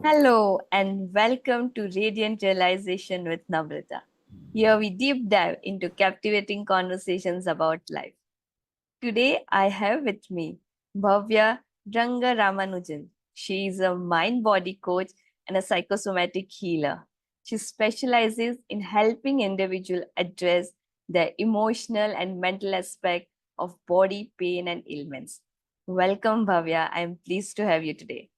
Hello and welcome to Radiant Realization with Namrata. Here we deep dive into captivating conversations about life. Today I have with me Bhavya Rangaramanujan. She is a mind-body coach and a psychosomatic healer. She specializes in helping individuals address their emotional and mental aspect of body pain and ailments. Welcome, Bhavya. I am pleased to have you today.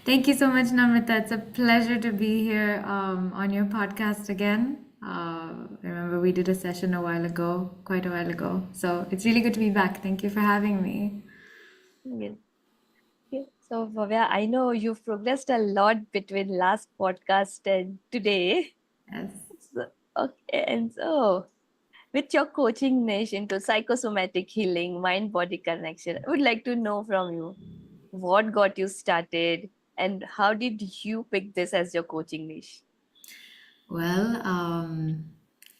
Thank you so much, Namrita. It's a pleasure to be here on your podcast again. Remember, we did a session a while ago, quite a while ago. So it's really good to be back. Thank you for having me. Yes. Okay. So, Bhavya, I know you've progressed a lot between last podcast and today. Yes. So, okay, and so with your coaching niche into psychosomatic healing, mind body connection, I would like to know from you what got you started and how did you pick this as your coaching niche? Well,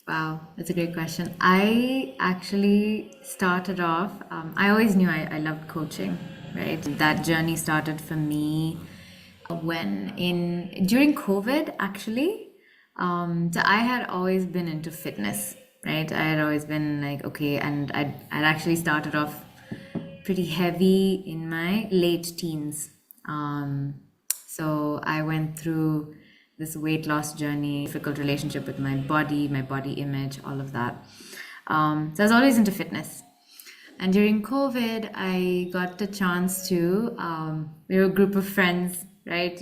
wow, that's a great question. I actually started off, I always knew I loved coaching, right? That journey started for me when during COVID, actually. So I had always been into fitness, right? I had always been like, okay, and I'd actually started off pretty heavy in my late teens. So I went through this weight loss journey, difficult relationship with my body image, all of that. So I was always into fitness. And during COVID, I got the chance to, we were a group of friends, right?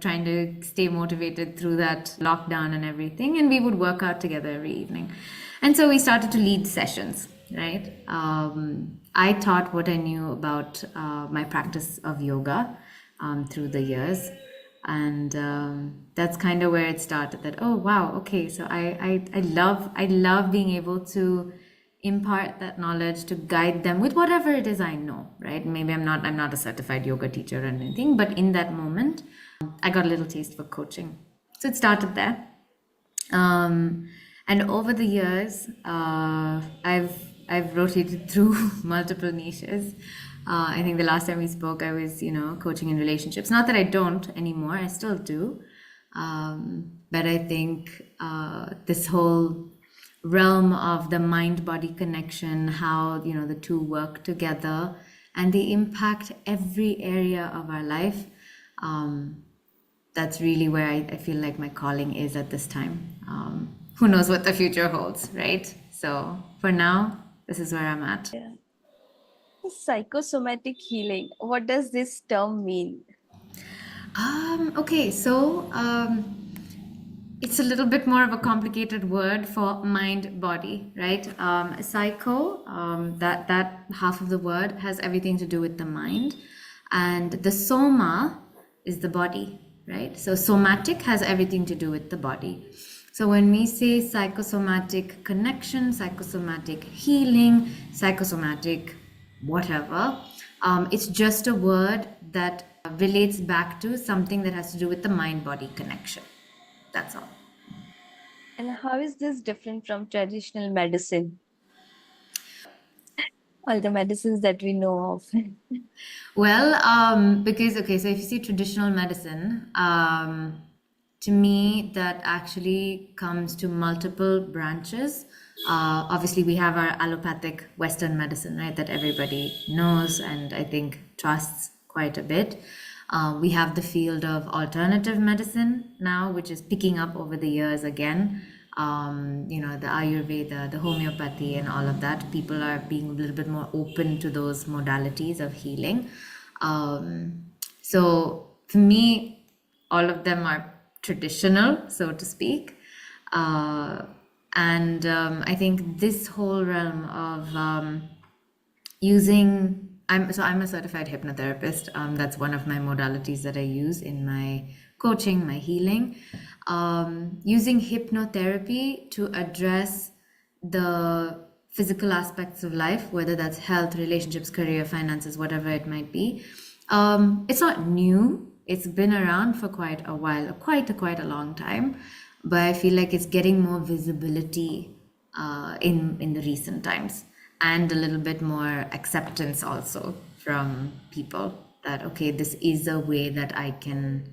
Trying to stay motivated through that lockdown and everything. And we would work out together every evening. And so we started to lead sessions, right? I taught what I knew about my practice of yoga through the years. And that's kind of where it started that, oh, wow, okay. So I love being able to impart that knowledge to guide them with whatever it is I know, right? Maybe I'm not a certified yoga teacher or anything, but in that moment I got a little taste for coaching, so it started there. And over the years, I've rotated through multiple niches. I think the last time we spoke, I was coaching in relationships. Not that I don't anymore, I still do. But I think this whole realm of the mind body connection, how the two work together, and they impact every area of our life. That's really where I feel like my calling is at this time. Who knows what the future holds, right? So for now, this is where I'm at. Yeah. Psychosomatic healing, what does this term mean? Okay, so it's a little bit more of a complicated word for mind body, right? Psycho, that half of the word has everything to do with the mind, and the soma is the body, right? So somatic has everything to do with the body. So when we say psychosomatic connection, psychosomatic healing, psychosomatic whatever, it's just a word that relates back to something that has to do with the mind body connection. That's all. And how is this different from traditional medicine? All the medicines that we know of. Well, because okay, so if you see traditional medicine, to me that actually comes to multiple branches. Obviously, we have our allopathic Western medicine, right, that everybody knows and I think trusts quite a bit. We have the field of alternative medicine now, which is picking up over the years again. The Ayurveda, the homeopathy, and all of that. People are being a little bit more open to those modalities of healing. So for me, all of them are traditional, so to speak. Uh, and I think this whole realm of using I'm a certified hypnotherapist. That's one of my modalities that I use in my coaching, my healing. Using hypnotherapy to address the physical aspects of life, whether that's health, relationships, career, finances, whatever it might be. It's not new. It's been around for quite a while, quite a long time, but I feel like it's getting more visibility in the recent times, and a little bit more acceptance also from people that, okay, this is a way that I can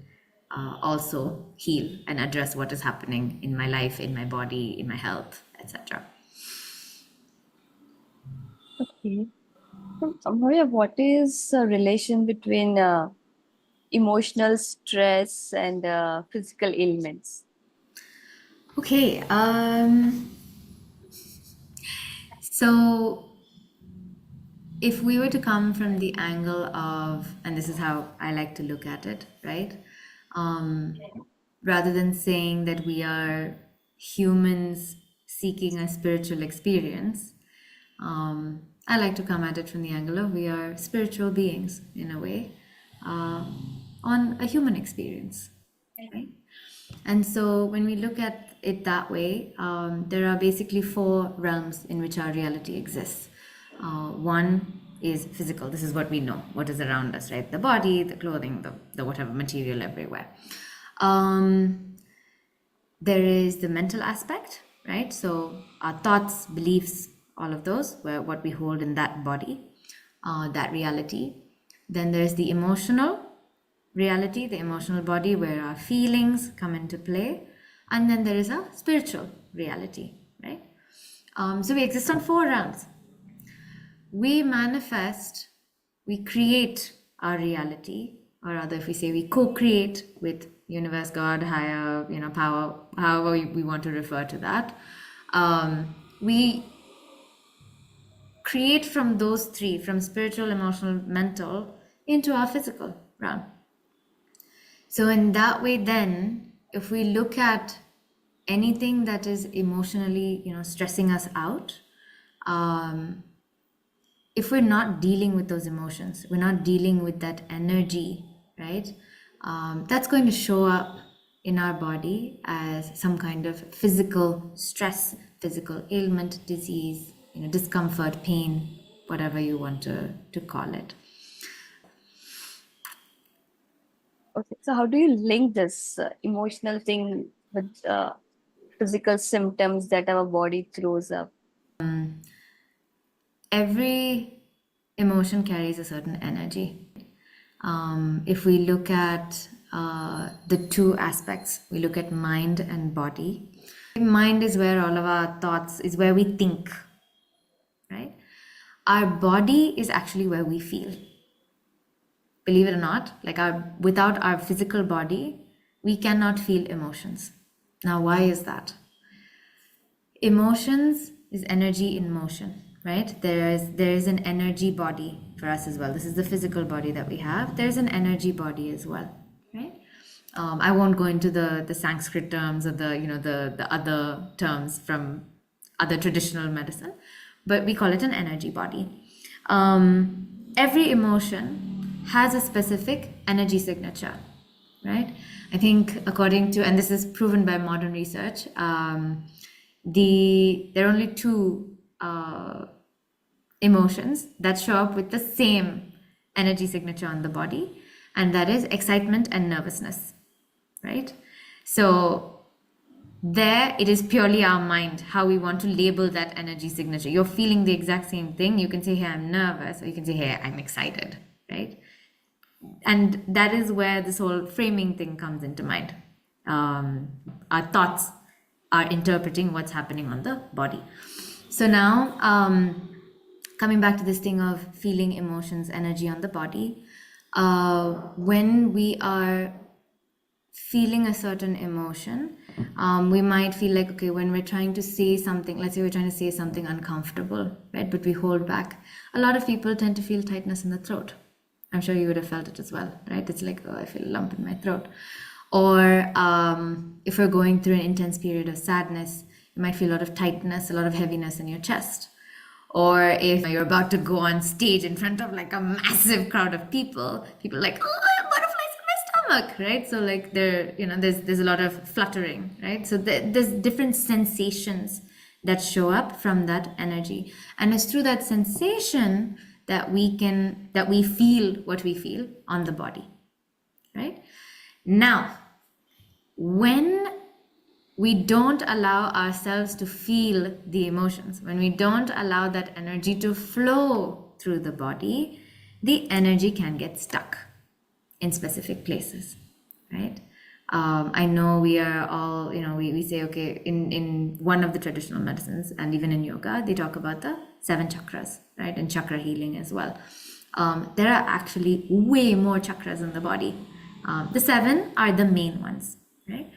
also heal and address what is happening in my life, in my body, in my health, etc. Okay. So, Bhavya, what is the relation between emotional stress and physical ailments? Okay, so if we were to come from the angle of, and this is how I like to look at it, right? Rather than saying that we are humans seeking a spiritual experience, I like to come at it from the angle of we are spiritual beings in a way, uh, on a human experience, right? And so when we look at it that way, there are basically four realms in which our reality exists. One is physical. This is what we know, what is around us, right? The body, the clothing, the whatever material everywhere. There is the mental aspect, right? So our thoughts, beliefs, all of those, where what we hold in that body, that reality. Then there's the emotional reality, the emotional body, where our feelings come into play. And then there is a spiritual reality, right? So we exist on four realms. We manifest, we create our reality, or rather, if we say we co-create with universe, God, higher, power, however we want to refer to that. We create from those three, from spiritual, emotional, mental, into our physical realm. So in that way, then, if we look at anything that is emotionally, stressing us out, if we're not dealing with those emotions, we're not dealing with that energy, right? That's going to show up in our body as some kind of physical stress, physical ailment, disease, discomfort, pain, whatever you want to call it. Okay. So, how do you link this emotional thing with physical symptoms that our body throws up? Every emotion carries a certain energy. If we look at the two aspects, we look at mind and body. Mind is where all of our thoughts, is where we think, right? Our body is actually where we feel. Believe it or not, without our physical body, we cannot feel emotions. Now, why is that? Emotions is energy in motion, right? There is an energy body for us as well. This is the physical body that we have. There's an energy body as well, right? I won't go into the Sanskrit terms or the other terms from other traditional medicine, but we call it an energy body. Every emotion has a specific energy signature, right? I think according to, and this is proven by modern research, there are only two emotions that show up with the same energy signature on the body, and that is excitement and nervousness, right? So there it is purely our mind, how we want to label that energy signature. You're feeling the exact same thing. You can say, hey, I'm nervous, or you can say, hey, I'm excited, right? And that is where this whole framing thing comes into mind. Our thoughts are interpreting what's happening on the body. So now, coming back to this thing of feeling emotions, energy on the body, when we are feeling a certain emotion, we might feel like, okay, when we're trying to say something, let's say we're trying to say something uncomfortable, right? But we hold back. A lot of people tend to feel tightness in the throat. I'm sure you would have felt it as well, right? It's like, oh, I feel a lump in my throat. Or if we're going through an intense period of sadness, you might feel a lot of tightness, a lot of heaviness in your chest. Or if you're about to go on stage in front of like a massive crowd of people are like, oh, I have butterflies in my stomach, right? So like there's a lot of fluttering, right? So there's different sensations that show up from that energy, and it's through that sensation that we feel what we feel on the body, right? Now, when we don't allow ourselves to feel the emotions, when we don't allow that energy to flow through the body, the energy can get stuck in specific places, right? I know we are all, we say, okay, in one of the traditional medicines and even in yoga, they talk about the 7 chakras, right? And chakra healing as well. There are actually way more chakras in the body. The 7 are the main ones, right?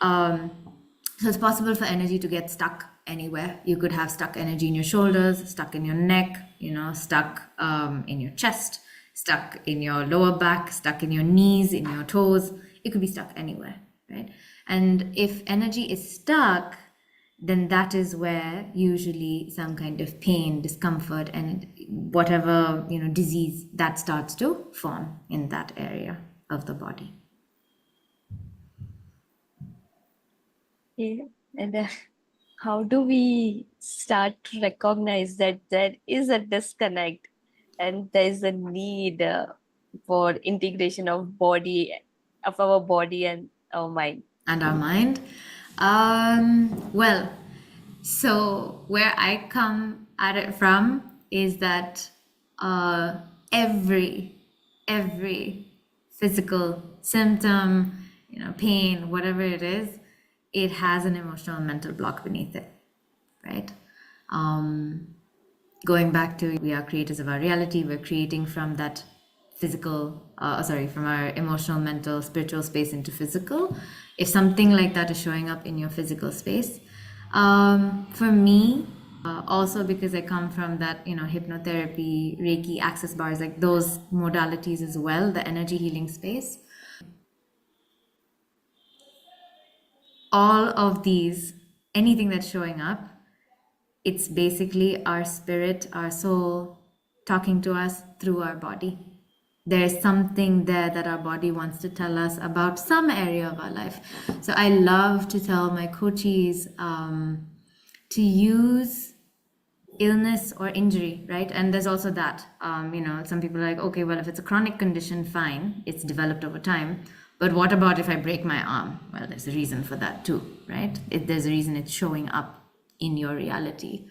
So it's possible for energy to get stuck anywhere. You could have stuck energy in your shoulders, stuck in your neck, stuck in your chest, stuck in your lower back, stuck in your knees, in your toes. It could be stuck anywhere, right? And if energy is stuck, then that is where usually some kind of pain, discomfort, and whatever disease that starts to form in that area of the body. Yeah. And how do we start to recognize that there is a disconnect and there is a need for integration of our body and our mind? And our mind. Well, so where I come at it from is that uh, every every physical symptom, pain, whatever it is, it has an emotional and mental block beneath it, right? Going back to, we are creators of our reality. We're creating from that from our emotional, mental, spiritual space into physical. If something like that is showing up in your physical space, for me, also because I come from that, hypnotherapy, Reiki, Access Bars, like those modalities as well, the energy healing space. All of these, anything that's showing up, it's basically our spirit, our soul talking to us through our body. There's something there that our body wants to tell us about some area of our life. So I love to tell my coachees to use illness or injury, right? And there's also that, some people are like, okay, well, if it's a chronic condition, fine, it's developed over time. But what about if I break my arm? Well, there's a reason for that too, right? There's a reason it's showing up in your reality.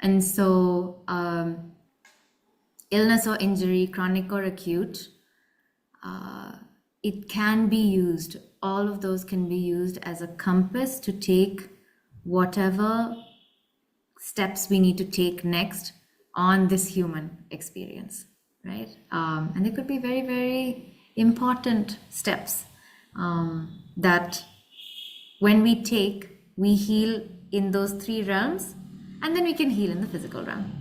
And so illness or injury, chronic or acute, it can be used, all of those can be used as a compass to take whatever steps we need to take next on this human experience, right? And they could be very, very important steps that when we take, we heal in those 3 realms, and then we can heal in the physical realm.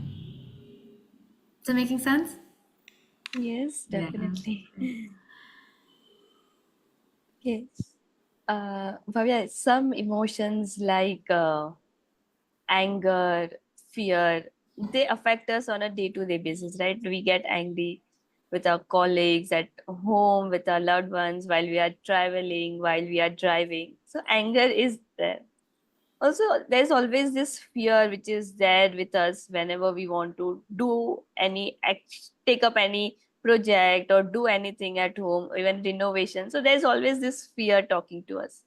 Is that making sense? Yes, definitely. Yes. Bhavya, some emotions like anger, fear, they affect us on a day-to-day basis, right? We get angry with our colleagues at home, with our loved ones, while we are traveling, while we are driving. So anger is there. Also, there's always this fear which is there with us whenever we want to do take up any project or do anything at home, even renovation. So there's always this fear talking to us.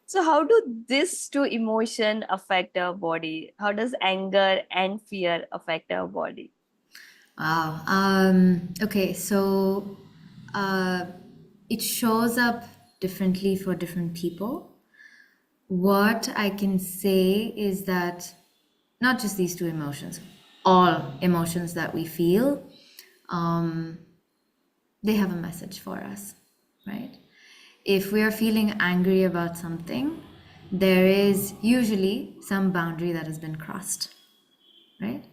So how do these two emotion affect our body? How does anger and fear affect our body? Wow. Okay, so uh, it shows up differently for different people. What I can say is that not just these 2 emotions, all emotions that we feel, um, they have a message for us, right? If we are feeling angry about something, there is usually some boundary that has been crossed, right?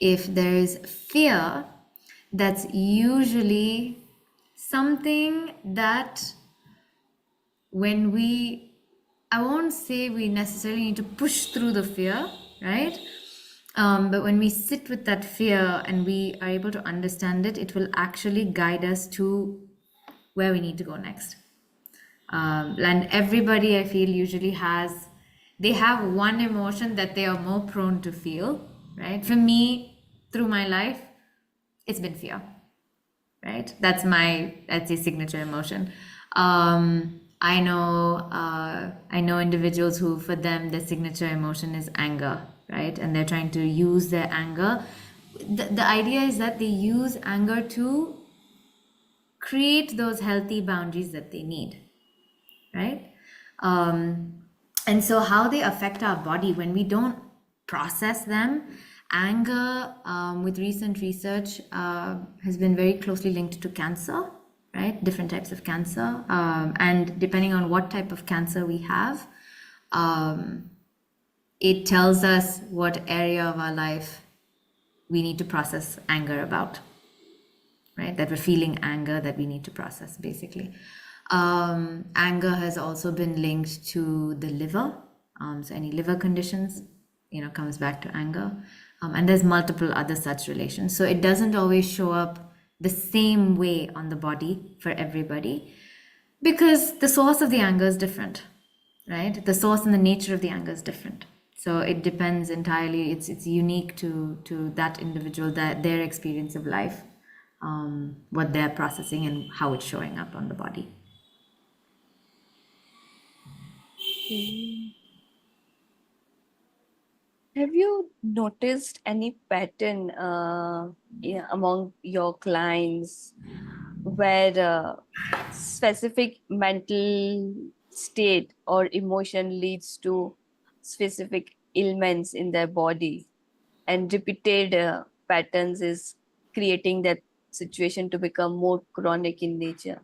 If there is fear, that's usually something that when we, I won't say we necessarily need to push through the fear, right? But when we sit with that fear and we are able to understand it, it will actually guide us to where we need to go next. And everybody, I feel, usually they have one emotion that they are more prone to feel, right? For me, through my life, it's been fear, right? That's my, I'd say, signature emotion. I know individuals who, for them, their signature emotion is anger, right? And they're trying to use their anger the idea is that they use anger to create those healthy boundaries that they need, right? Um, and so, how they affect our body when we don't process them, anger, with recent research, has been very closely linked to cancer, right? Different types of cancer. And depending on what type of cancer we have, um, it tells us what area of our life we need to process anger about, right? That we're feeling anger that we need to process, basically. Anger has also been linked to the liver. So any liver conditions, comes back to anger. And there's multiple other such relations. So it doesn't always show up the same way on the body for everybody because the source of the anger is different, right? The source and the nature of the anger is different. So it depends entirely. It's unique to that individual, that their experience of life, what they're processing and how it's showing up on the body. Mm. Have you noticed any pattern among your clients where specific mental state or emotion leads to specific ailments in their body, and repeated patterns is creating that situation to become more chronic in nature?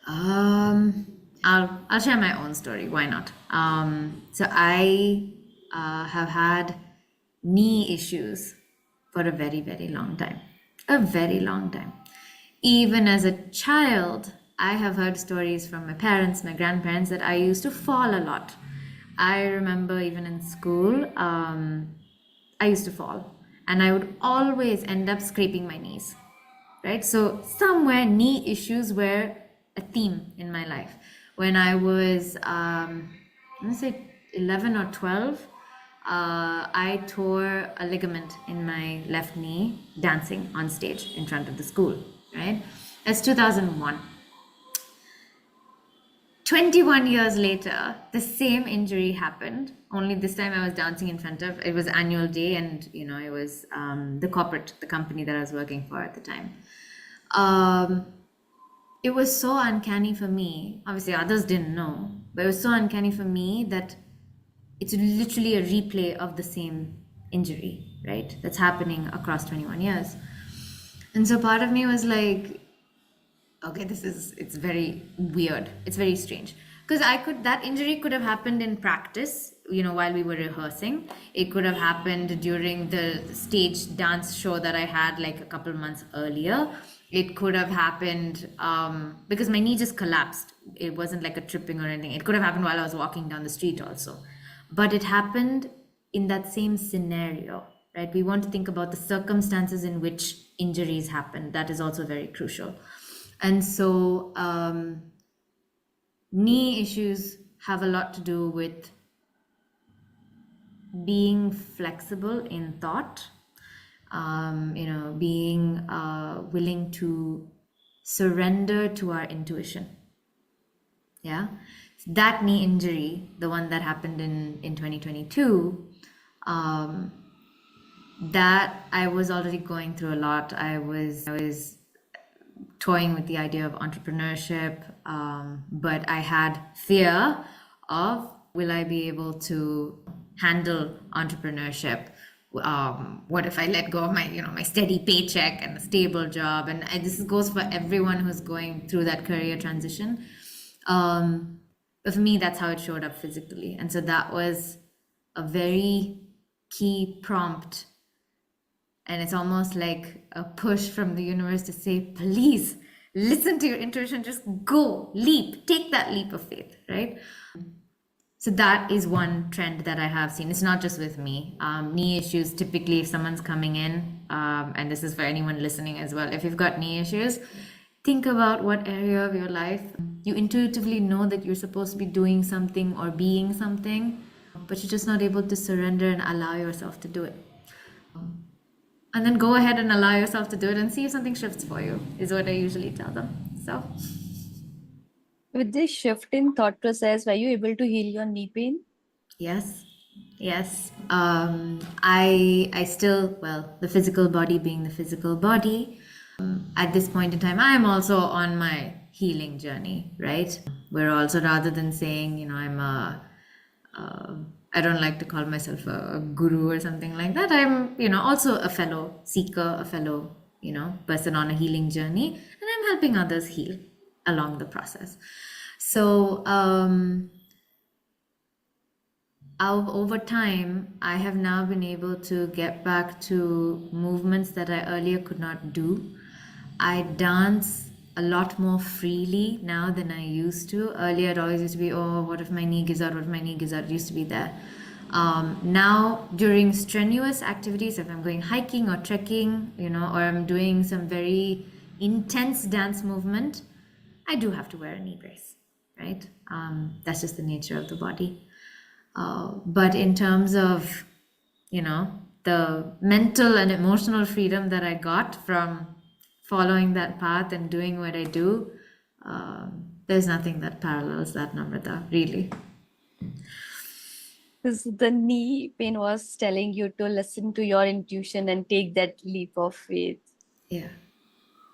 Um, I'll share my own story. Why not? So I have had knee issues for a very, very long time. A very long time. Even as a child, I have heard stories from my parents, my grandparents, that I used to fall a lot. I remember even in school, I used to fall, and I would always end up scraping my knees, right? So somewhere knee issues were a theme in my life. When I was, I'm gonna say 11 or 12, I tore a ligament in my left knee dancing on stage in front of the school, right? That's 2001. 21 years later, the same injury happened. Only this time I was dancing in front of, it was annual day, and it was the company that I was working for at the time. Um, it was so uncanny for me. Obviously, others didn't know, but it was so uncanny for me that it's literally a replay of the same injury, right? That's happening across 21 years. And so part of me was like, okay, it's very weird. It's very strange. Because that injury could have happened in practice, while we were rehearsing. It could have happened during the stage dance show that I had like a couple months earlier. It could have happened because my knee just collapsed. It wasn't like a tripping or anything. It could have happened while I was walking down the street also. But it happened in that same scenario, right? We want to think about the circumstances in which injuries happen. That is also very crucial. And so, knee issues have a lot to do with being flexible in thought, being willing to surrender to our intuition. Yeah. That knee injury, the one that happened in 2022, that I was already going through a lot. I was toying with the idea of entrepreneurship, but I had fear of, will I be able to handle entrepreneurship? What if I let go of my steady paycheck and a stable job? And this goes for everyone who's going through that career transition. But for me, that's how it showed up physically, and so that was a very key prompt, and it's almost like a push from the universe to say, please listen to your intuition, just go, leap, take that leap of faith, right? So that is one trend that I have seen. It's not just with me. Knee issues, typically, if someone's coming in, and this is for anyone listening as well, if you've got knee issues, think about what area of your life you intuitively know that you're supposed to be doing something or being something, but you're just not able to surrender and allow yourself to do it. And then go ahead and allow yourself to do it and see if something shifts for you, is what I usually tell them. So, With this shift in thought process, were you able to heal your knee pain? yes, Yes. I still, well, the physical body being the physical body, at this point in time, I am also on my healing journey, right? We're also, rather than saying, uh, I don't like to call myself a guru or something like that. I'm, also a fellow seeker, a fellow, person on a healing journey, and I'm helping others heal along the process. So, over time, I have now been able to get back to movements that I earlier could not do. I dance a lot more freely now than I used to. Earlier, it always used to be, oh, what if my knee gives out? What if my knee gives out? It used to be there. Now, during strenuous activities, if I'm going hiking or trekking, or I'm doing some very intense dance movement, I do have to wear a knee brace, right? That's just the nature of the body. But in terms of, the mental and emotional freedom that I got from following that path and doing what I do, there's nothing that parallels that, Namrata, really. Because the knee pain was telling you to listen to your intuition and take that leap of faith. Yeah.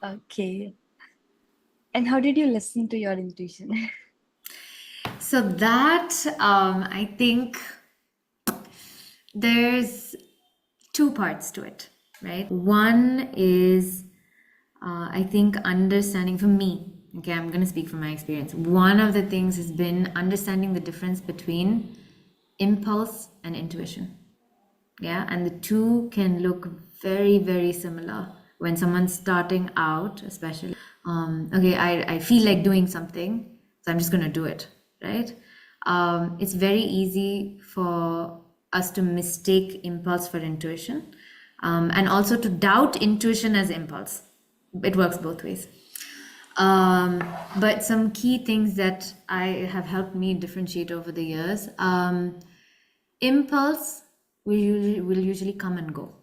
Okay. And how did you listen to your intuition? So that, I think there's two parts to it, right? One is, I think, understanding for me, okay, I'm going to speak from my experience. One of the things has been understanding the difference between impulse and intuition. Yeah, and the two can look very, very similar when someone's starting out, especially. Okay, I feel like doing something, so I'm just going to do it, right? It's very easy for us to mistake impulse for intuition, and also to doubt intuition as impulse. It works both ways. But some key things that I have helped me differentiate over the years. Impulse will usually come and go,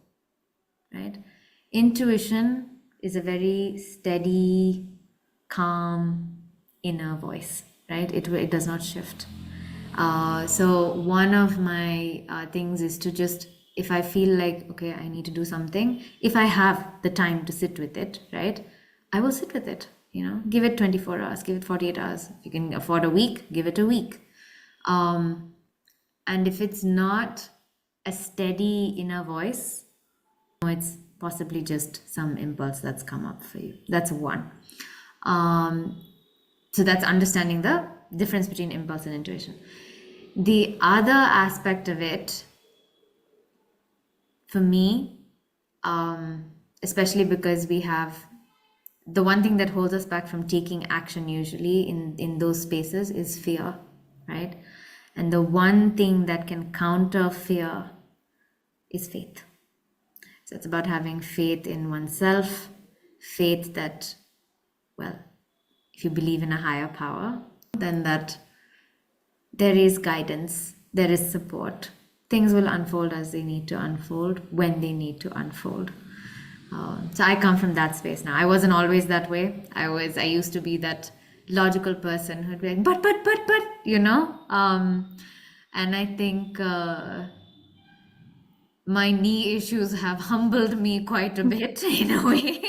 right? Intuition is a very steady, calm inner voice, right? It does not shift. So one of my things is to just, if I feel like, okay, I need to do something, if I have the time to sit with it, right, I will sit with it. Give it 24 hours, give it 48 hours. If you can afford a week, give it a week. And if it's not a steady inner voice, it's possibly just some impulse that's come up for you. That's one. So that's understanding the difference between impulse and intuition. The other aspect of it, for me, especially because we have the one thing that holds us back from taking action usually in those spaces is fear, right? And the one thing that can counter fear is faith. So it's about having faith in oneself, faith that, well, if you believe in a higher power, then that there is guidance, there is support. Things will unfold as they need to unfold, when they need to unfold. So I come from that space now. I wasn't always that way. I used to be that logical person who'd be like, but, and I think my knee issues have humbled me quite a bit in a way.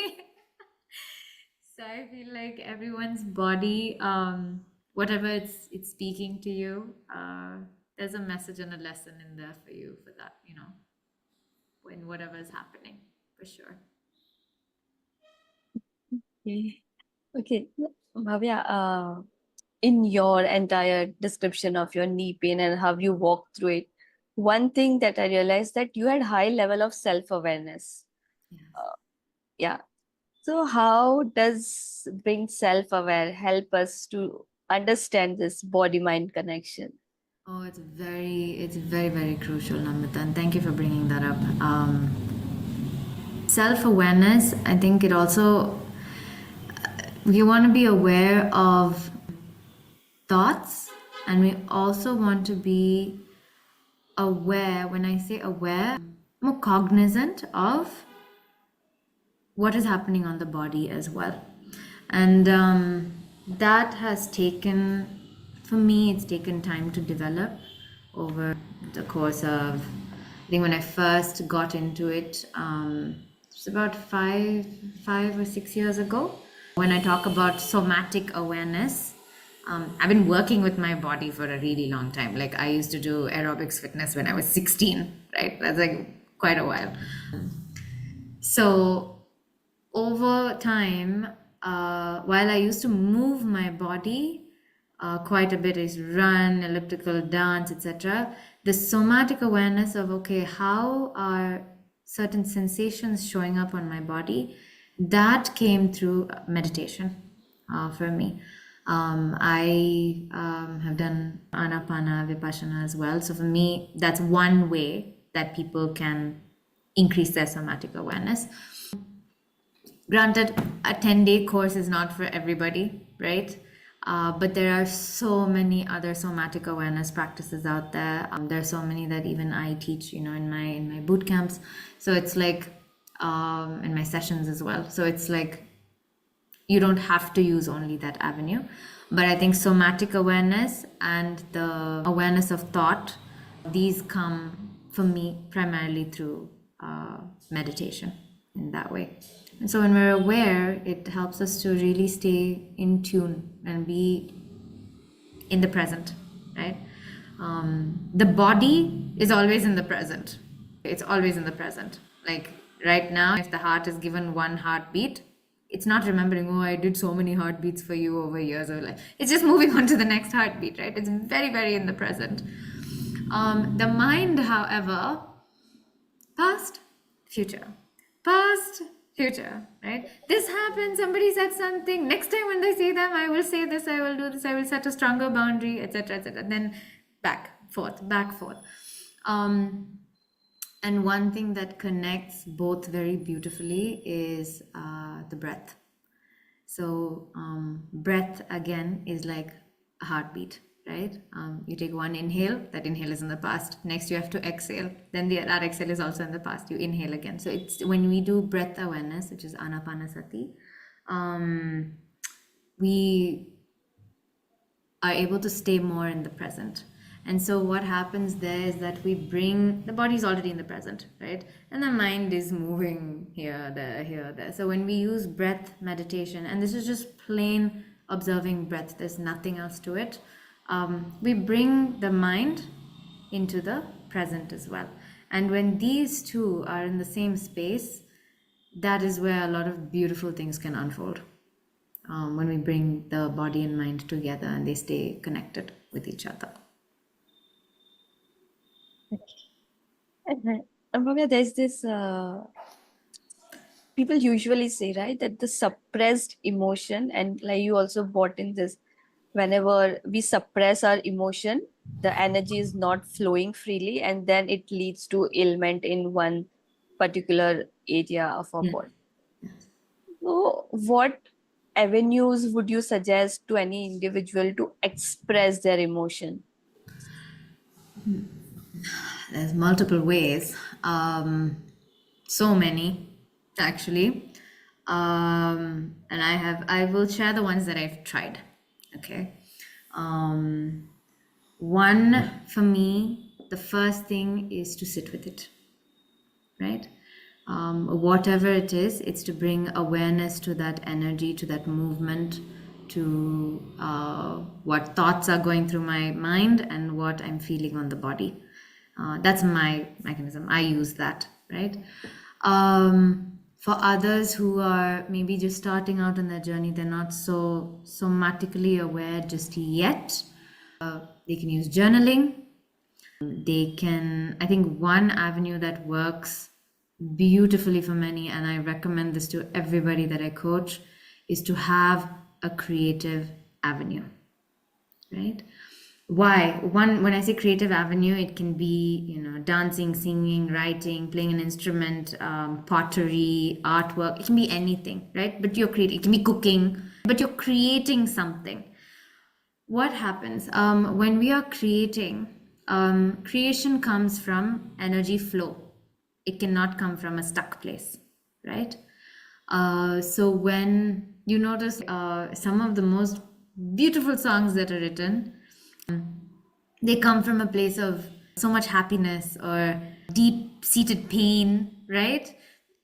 So I feel like everyone's body, whatever it's speaking to you, there's a message and a lesson in there for you for that, when whatever is happening, for sure. Okay. Okay. Bhavya, in your entire description of your knee pain and how you walked through it, one thing that I realized that you had high level of self-awareness. Yes. Yeah. So how does being self-aware help us to understand this body-mind connection? Oh, it's very, very crucial, Namrata, and thank you for bringing that up. Self-awareness, I think it also, we want to be aware of thoughts, and we also want to be aware, when I say aware, more cognizant of what is happening on the body as well. And that has taken, for me, it's taken time to develop over the course of, I think when I first got into it, it's about 5 or 6 years ago. When I talk about somatic awareness, I've been working with my body for a really long time. Like I used to do aerobics fitness when I was 16, right? That's like quite a while. So over time, while I used to move my body quite a bit, is run, elliptical, dance, etc. The somatic awareness of, okay, how are certain sensations showing up on my body, that came through meditation for me. I have done anapana vipassana as well. So for me, that's one way that people can increase their somatic awareness. Granted, a 10-day course is not for everybody, right? But there are so many other somatic awareness practices out there. There are so many that even I teach, in my boot camps. So it's like in my sessions as well. So it's like you don't have to use only that avenue. But I think somatic awareness and the awareness of thought, these come for me primarily through meditation in that way. And so when we're aware, it helps us to really stay in tune and be in the present, right? The body is always in the present. It's always in the present. Like right now, if the heart is given one heartbeat, it's not remembering, oh, I did so many heartbeats for you over years of life. It's just moving on to the next heartbeat, right? It's very, very in the present. The mind, however, past, future, past, future, right? This happened, somebody said something, next time when they see them, I will say this, I will do this, I will set a stronger boundary, etc., etc. Then back, forth. And one thing that connects both very beautifully is the breath. So breath again is like a heartbeat, right? You take one inhale, that inhale is in the past. Next you have to exhale, then that exhale is also in the past. You inhale again. So it's when we do breath awareness, which is anapanasati, we are able to stay more in the present. And so what happens there is that we bring, the body is already in the present, right? And the mind is moving here, there. So when we use breath meditation, and this is just plain observing breath, there's nothing else to it, we bring the mind into the present as well. And when these two are in the same space, that is where a lot of beautiful things can unfold. When we bring the body and mind together and they stay connected with each other. And Bhavya, there's this people usually say, right, that the suppressed emotion, and like you also brought in this, whenever we suppress our emotion, the energy is not flowing freely, and then it leads to ailment in one particular area of our Yeah. body. So, what avenues would you suggest to any individual to express their emotion? There's multiple ways, so many actually, and I will share the ones that I've tried. Okay. One, for me, the first thing is to sit with it, right? Whatever it is, it's to bring awareness to that energy, to that movement, to what thoughts are going through my mind and what I'm feeling on the body. That's my mechanism. I use that, right? For others who are maybe just starting out on their journey, they're not so somatically aware just yet. They can use journaling. They can, I think one avenue that works beautifully for many, and I recommend this to everybody that I coach, is to have a creative avenue, right? Why? One, when I say creative avenue, it can be, dancing, singing, writing, playing an instrument, pottery, artwork. It can be anything, right? But you're creating. It can be cooking, but you're creating something. What happens when we are creating? Creation comes from energy flow. It cannot come from a stuck place, right? So when you notice some of the most beautiful songs that are written, they come from a place of so much happiness or deep seated pain, right?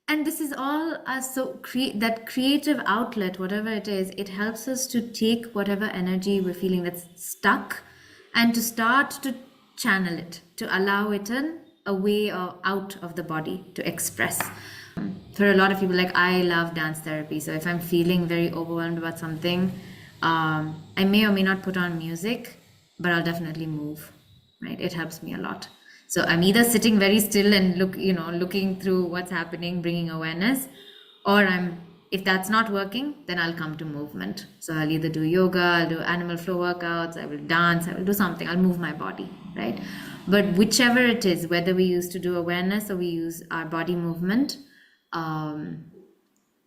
And this is all us. So that creative outlet, whatever it is, it helps us to take whatever energy we're feeling that's stuck and to start to channel it, to allow it in a way or out of the body to express. For a lot of people, like, I love dance therapy. So if I'm feeling very overwhelmed about something, I may or may not put on music, but I'll definitely move, right? It helps me a lot. So I'm either sitting very still and looking through what's happening, bringing awareness, or if that's not working, then I'll come to movement. So I'll either do yoga, I'll do animal flow workouts, I will dance, I will do something, I'll move my body, right? But whichever it is, whether we use to do awareness or we use our body movement,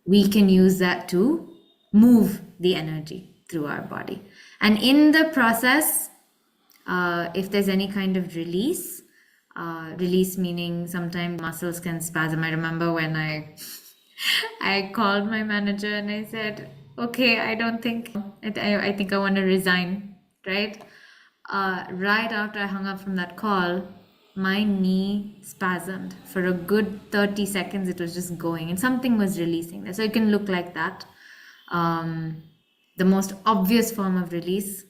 we can use that to move the energy through our body. And in the process, if there's any kind of release meaning sometimes muscles can spasm. I remember when I called my manager and I said, okay, I think I want to resign, right? Right after I hung up from that call, my knee spasmed for a good 30 seconds. It was just going and something was releasing there. So it can look like that. The most obvious form of release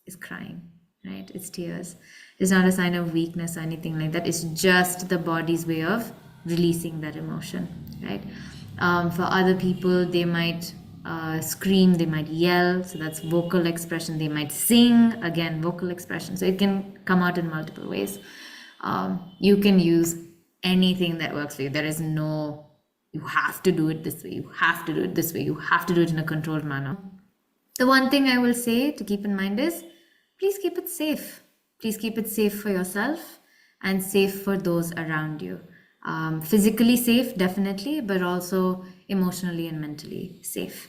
is crying, right? It's tears. It's not a sign of weakness or anything like that. It's just the body's way of releasing that emotion, right? For other people, they might scream, they might yell, so that's vocal expression. They might sing, again, vocal expression. So it can come out in multiple ways. You can use anything that works for you. There is no, you have to do it this way, you have to do it this way, you have to do it in a controlled manner. The one thing I will say to keep in mind is, please keep it safe. Please keep it safe for yourself and safe for those around you. Physically safe, definitely, but also emotionally and mentally safe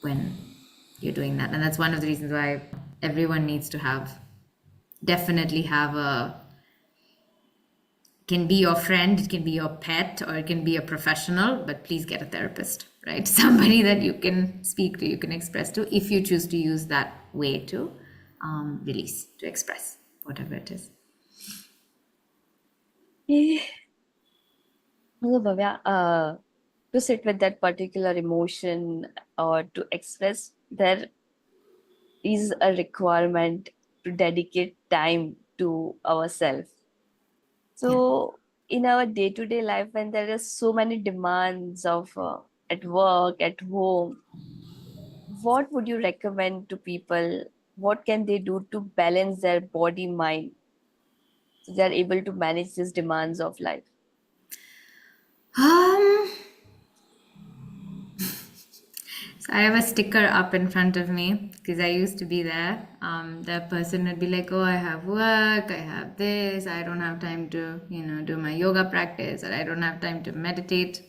when you're doing that. And that's one of the reasons why everyone needs to definitely have can be your friend, it can be your pet, or it can be a professional, but please get a therapist, right? Somebody that you can speak to, you can express to, if you choose to use that way to release, to express whatever it is. So, Bhavya, to sit with that particular emotion or to express, there is a requirement to dedicate time to ourselves. Yeah. So, in our day-to-day life, when there is so many demands of at work, at home, what would you recommend to people? What can they do to balance their body, mind, so they're able to manage these demands of life? Um, so I have a sticker up in front of me because I used to be there. That person would be like, "Oh, I have work, I have this, I don't have time to, do my yoga practice, or I don't have time to meditate."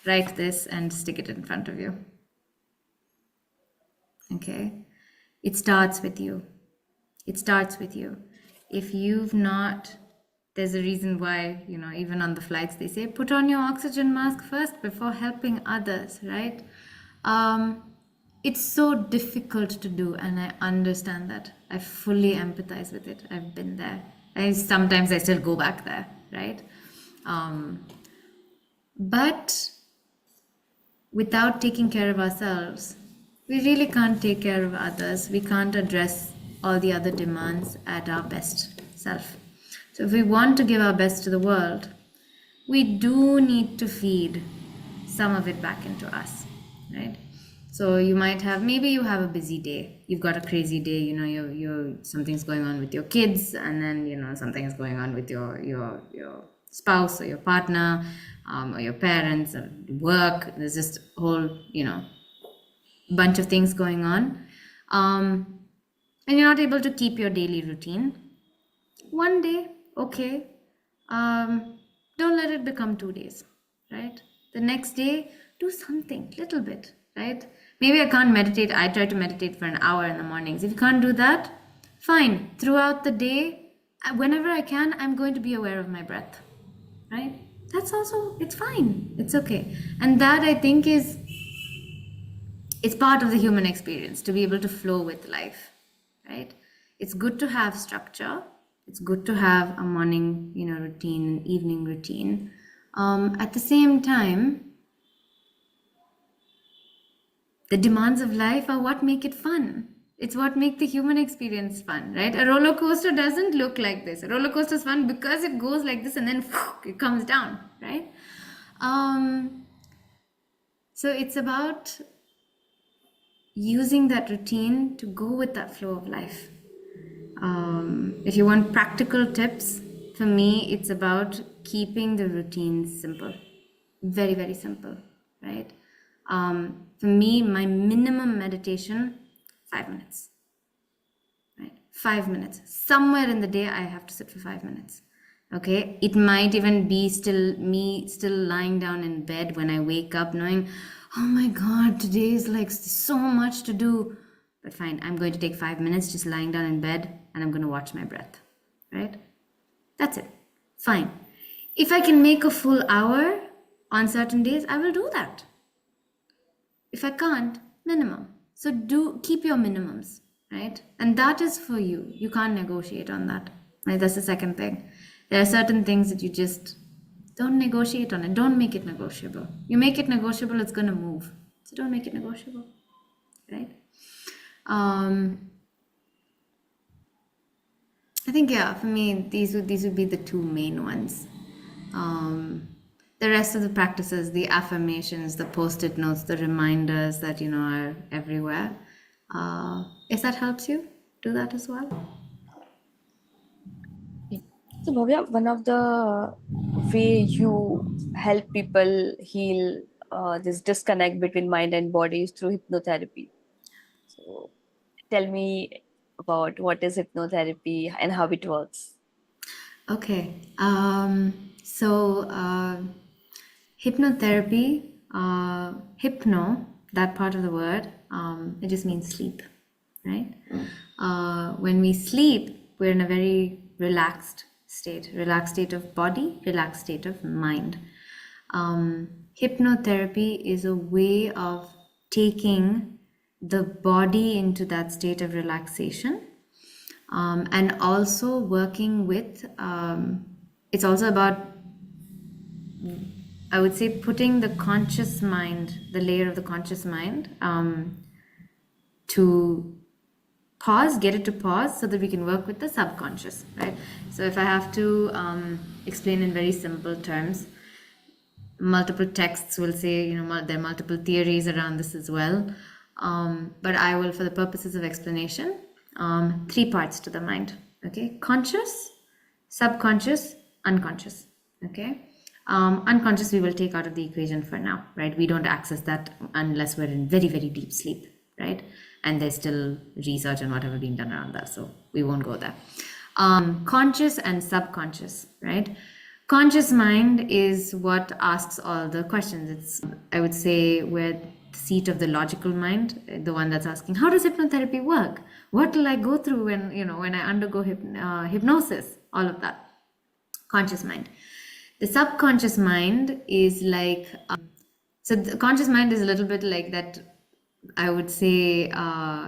Write this and stick it in front of you. Okay? It starts with you. It starts with you. If you've not, there's a reason why, even on the flights, they say, put on your oxygen mask first before helping others, right? It's so difficult to do, and I understand that. I fully empathize with it. I've been there. Sometimes I still go back there, right? But without taking care of ourselves, we really can't take care of others. We can't address all the other demands at our best self. So if we want to give our best to the world, we do need to feed some of it back into us, right? So maybe you have a busy day. You've got a crazy day, something's going on with your kids, and then, something is going on with your spouse or your partner, or your parents or work. There's just a whole, bunch of things going on. And you're not able to keep your daily routine. One day, okay. Don't let it become 2 days, right? The next day, do something, little bit, right? Maybe I can't meditate. I try to meditate for an hour in the mornings. If you can't do that, fine. Throughout the day, whenever I can, I'm going to be aware of my breath, right? That's also, it's fine. It's okay. And that, I think, it's part of the human experience, to be able to flow with life, right? It's good to have structure. It's good to have a morning, routine, an evening routine. At the same time, the demands of life are what make it fun. It's what make the human experience fun, right? A roller coaster doesn't look like this. A roller coaster is fun because it goes like this and then it comes down, right? So it's about using that routine to go with that flow of life. If you want practical tips, for me, it's about keeping the routine simple. Very, very simple, right? For me, my minimum meditation, 5 minutes, right? 5 minutes. Somewhere in the day, I have to sit for 5 minutes. Okay, it might even be still lying down in bed when I wake up knowing, oh my God, today is like so much to do. But fine, I'm going to take 5 minutes just lying down in bed and I'm going to watch my breath, right? That's it. Fine. If I can make a full hour on certain days, I will do that. If I can't, minimum. So keep your minimums, right? And that is for you. You can't negotiate on that. Right? That's the second thing. There are certain things that you just don't negotiate on it. Don't make it negotiable. You make it negotiable, it's going to move. So don't make it negotiable, right? I think, yeah, for me, these would be the two main ones. The rest of the practices, the affirmations, the post-it notes, the reminders that are everywhere. If that helps you, do that as well. So, Bhavya, one of the way you help people heal this disconnect between mind and body is through hypnotherapy. So, tell me about what is hypnotherapy and how it works. Okay. So hypnotherapy, hypno, that part of the word, it just means sleep, right? When we sleep, we're in a very relaxed state of body, relaxed state of mind. Hypnotherapy is a way of taking the body into that state of relaxation, and also working with, it's also about, I would say, putting the conscious mind, the layer of the conscious mind, to pause, get it to pause so that we can work with the subconscious, right? So if I have to explain in very simple terms, multiple texts will say, there are multiple theories around this as well. But I will, for the purposes of explanation, 3 parts to the mind. Okay, conscious, subconscious, unconscious. Okay, unconscious we will take out of the equation for now, right? We don't access that unless we're in very, very deep sleep, right? And there's still research and whatever being done around that, so we won't go there. Conscious and subconscious, right? Conscious mind is what asks all the questions. It's, I would say, where the seat of the logical mind, the one that's asking, how does hypnotherapy work? What will I go through when I undergo hypnosis? All of that. Conscious mind. The subconscious mind is like, so the conscious mind is a little bit like that, I would say,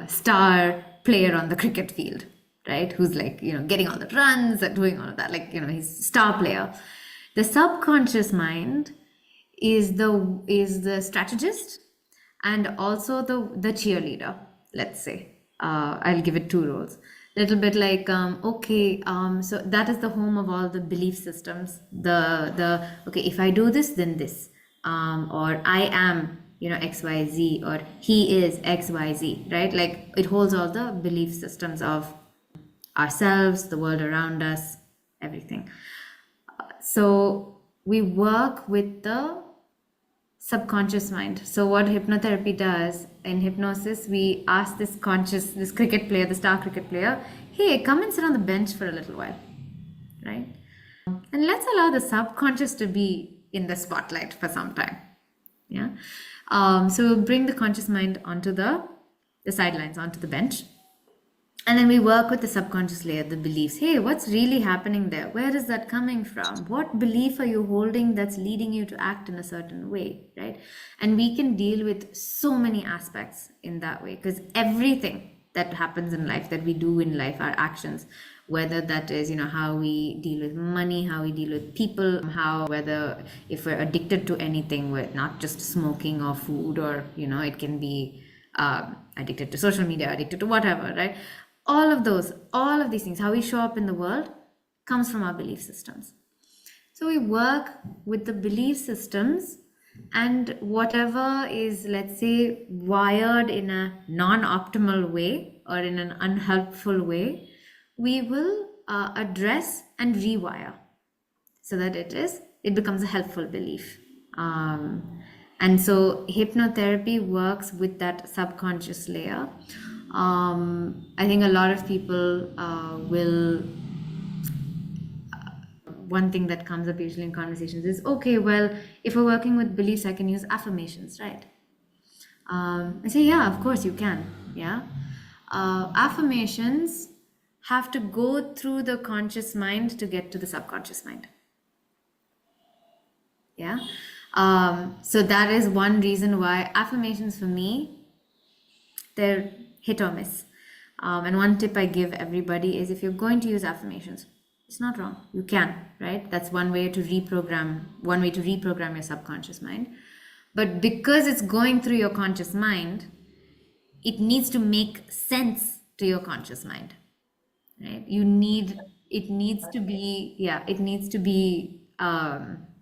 star player on the cricket field, right? Who's like, getting all the runs and doing all of that, like, he's star player. The subconscious mind is the strategist and also the cheerleader, let's say. I'll give it 2 roles. Little bit like, so that is the home of all the belief systems. Okay, if I do this, then this, or I am, XYZ, or he is XYZ, right? Like, it holds all the belief systems of ourselves, the world around us, everything. So we work with the subconscious mind. So what hypnotherapy does, in hypnosis, we ask this cricket player, the star cricket player, hey, come and sit on the bench for a little while, right? And let's allow the subconscious to be in the spotlight for some time. Yeah. So bring the conscious mind onto the sidelines, onto the bench. And then we work with the subconscious layer, the beliefs. Hey, what's really happening there? Where is that coming from? What belief are you holding that's leading you to act in a certain way, right? And we can deal with so many aspects in that way, because everything that happens in life, that we do in life, our actions, whether that is, how we deal with money, how we deal with people, whether if we're addicted to anything, we're not just smoking or food, or, it can be addicted to social media, addicted to whatever, right? All of these things, how we show up in the world comes from our belief systems. So we work with the belief systems, and whatever is, let's say, wired in a non-optimal way or in an unhelpful way, we will address and rewire so that it becomes a helpful belief. And so hypnotherapy works with that subconscious layer. I think a lot of people will one thing that comes up usually in conversations is, okay, well, if we're working with beliefs, I can use affirmations, right? I say, yeah, of course you can. Yeah. Affirmations have to go through the conscious mind to get to the subconscious mind. Yeah. So that is one reason why affirmations for me, they're hit or miss. And one tip I give everybody is, if you're going to use affirmations, it's not wrong. You can, right? That's one way to reprogram your subconscious mind. But because it's going through your conscious mind, it needs to make sense to your conscious mind, right? It needs to be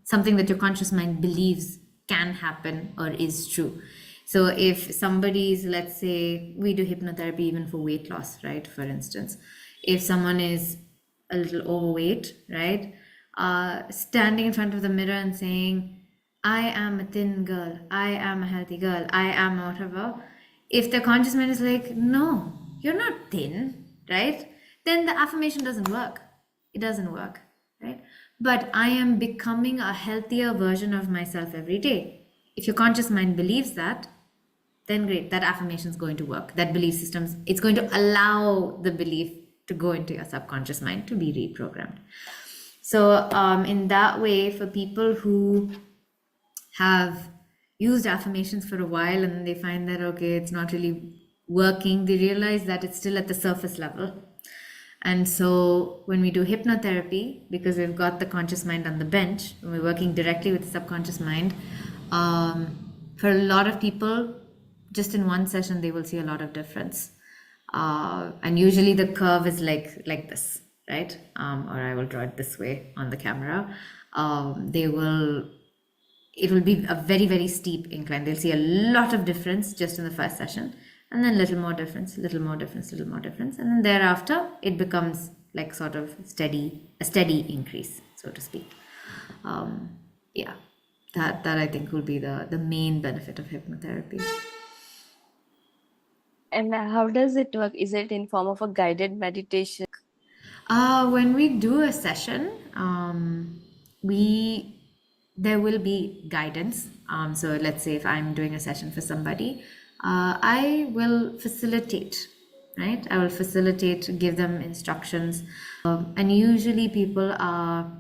something that your conscious mind believes can happen or is true. So if somebody's, let's say, we do hypnotherapy even for weight loss, right? For instance, if someone is a little overweight, right? Standing in front of the mirror and saying, I am a thin girl, I am a healthy girl, I am whatever. If the conscious mind is like, no, you're not thin, right? Then the affirmation doesn't work. It doesn't work, right? But I am becoming a healthier version of myself every day. If your conscious mind believes that, then great, that affirmation is going to work. That belief systems, it's going to allow the belief to go into your subconscious mind to be reprogrammed. So in that way, for people who have used affirmations for a while and they find that, okay, it's not really working, they realize that it's still at the surface level. And so when we do hypnotherapy, because we've got the conscious mind on the bench, and we're working directly with the subconscious mind, for a lot of people, just in one session, they will see a lot of difference. And usually the curve is like this, right? Or I will draw it this way on the camera. It will be a very, very steep incline. They'll see a lot of difference just in the first session, and then little more difference, little more difference, little more difference. And then thereafter, it becomes like sort of a steady increase, so to speak. Yeah, that I think will be the main benefit of hypnotherapy. And how does it work? Is it in form of a guided meditation? When we do a session, there will be guidance. So let's say if I'm doing a session for somebody, I will facilitate, right? I will facilitate, give them instructions. And usually people are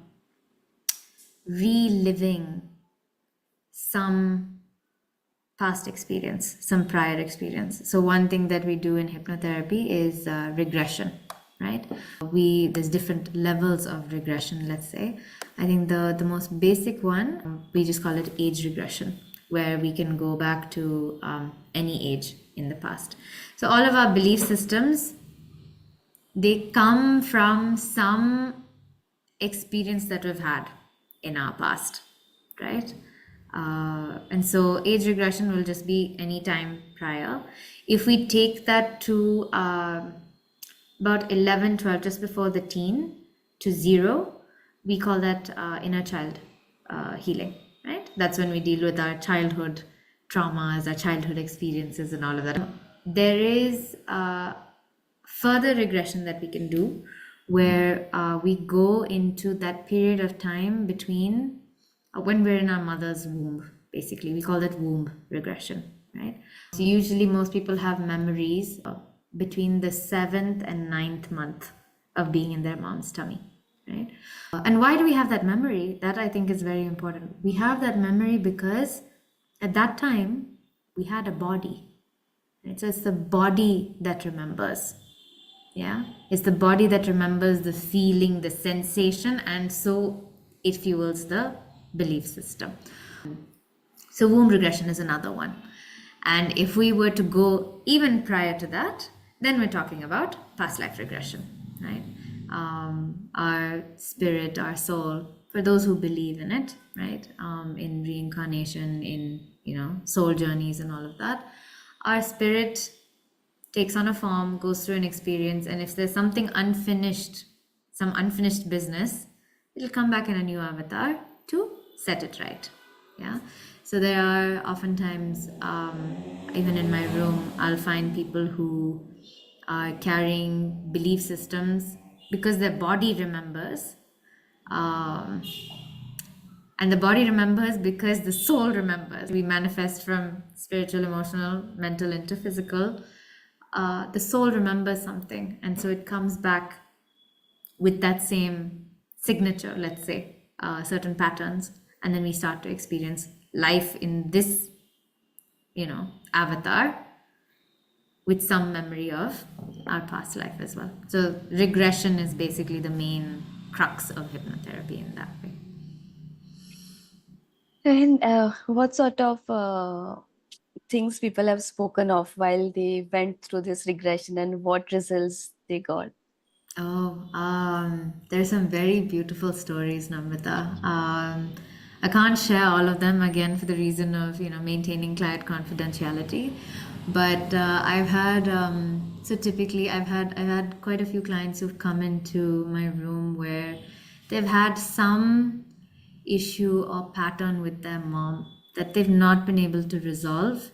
reliving some past experience, some prior experience. So one thing that we do in hypnotherapy is regression, right? There's different levels of regression, let's say. I think the most basic one, we just call it age regression, where we can go back to any age in the past. So all of our belief systems, they come from some experience that we've had in our past, right? And so age regression will just be any time prior. If we take that to about 11, 12, just before the teen to 0, we call that inner child healing, right? That's when we deal with our childhood traumas, our childhood experiences, and all of that. There is further regression that we can do, where we go into that period of time between when we're in our mother's womb, basically. We call that womb regression, right? So usually most people have memories between the 7th and 9th month of being in their mom's tummy, right? And why do we have that memory? That I think is very important. We have that memory because at that time we had a body, Right? So it's the body that remembers. Yeah, it's the body that remembers the feeling, the sensation, and so it fuels the belief system. So womb regression is another one. And if we were to go even prior to that, then we're talking about past life regression, right? Our spirit, our soul, for those who believe in it, right? In reincarnation, in soul journeys and all of that, our spirit takes on a form, goes through an experience, and if there's something unfinished, some unfinished business, it'll come back in a new avatar to set it right. Yeah. So there are oftentimes, even in my room, I'll find people who are carrying belief systems because their body remembers. Um, and the body remembers because the soul remembers. We manifest from spiritual, emotional, mental into physical. The soul remembers something, and so it comes back with that same signature, let's say, certain patterns, and then we start to experience life in this, avatar with some memory of our past life as well. So regression is basically the main crux of hypnotherapy in that way. And what sort of things people have spoken of while they went through this regression and what results they got? Oh, there's some very beautiful stories, Namrita. I can't share all of them again for the reason of maintaining client confidentiality. But I've had so typically I've had quite a few clients who've come into my room where they've had some issue or pattern with their mom that they've not been able to resolve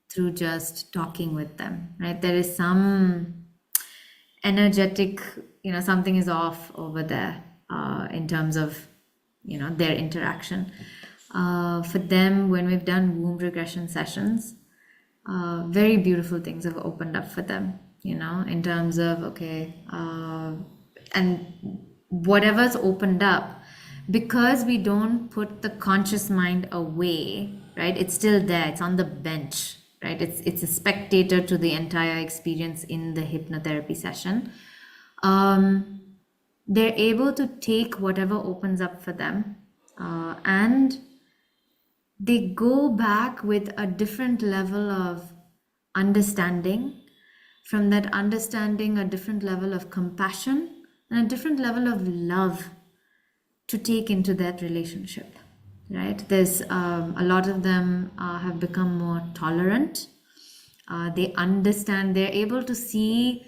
through just talking with them. Right? There is some energetic, something is off over there in terms of their interaction. For them, when we've done womb regression sessions, very beautiful things have opened up for them, in terms of okay, and whatever's opened up, because we don't put the conscious mind away, right? It's still there, it's on the bench, right? It's a spectator to the entire experience in the hypnotherapy session. They're able to take whatever opens up for them, and they go back with a different level of understanding. From that understanding, a different level of compassion and a different level of love to take into that relationship, right? There's a lot of them have become more tolerant. They understand, they're able to see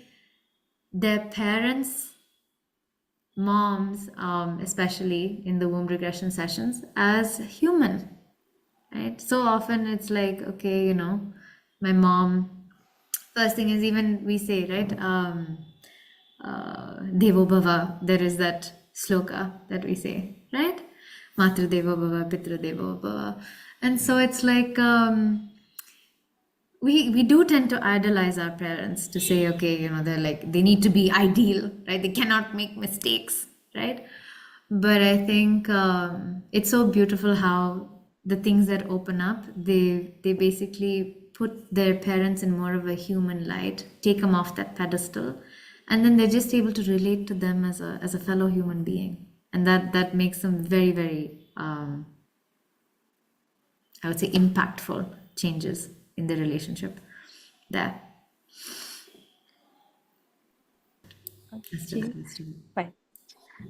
their parents, moms, especially in the womb regression sessions, as human, right? So often it's like, okay, my mom, first thing is, even we say, right, Devo Bhava, there is that sloka that we say, right? Matra Devo Bhava, Pitra Devo Bhava. And so it's like, we do tend to idolize our parents to say, okay, they're like, they need to be ideal, right? They cannot make mistakes, right? But I think it's so beautiful how the things that open up, they basically put their parents in more of a human light, take them off that pedestal, and then they're just able to relate to them as a fellow human being, and that makes them very, very I would say impactful changes in the relationship there. Okay, fine.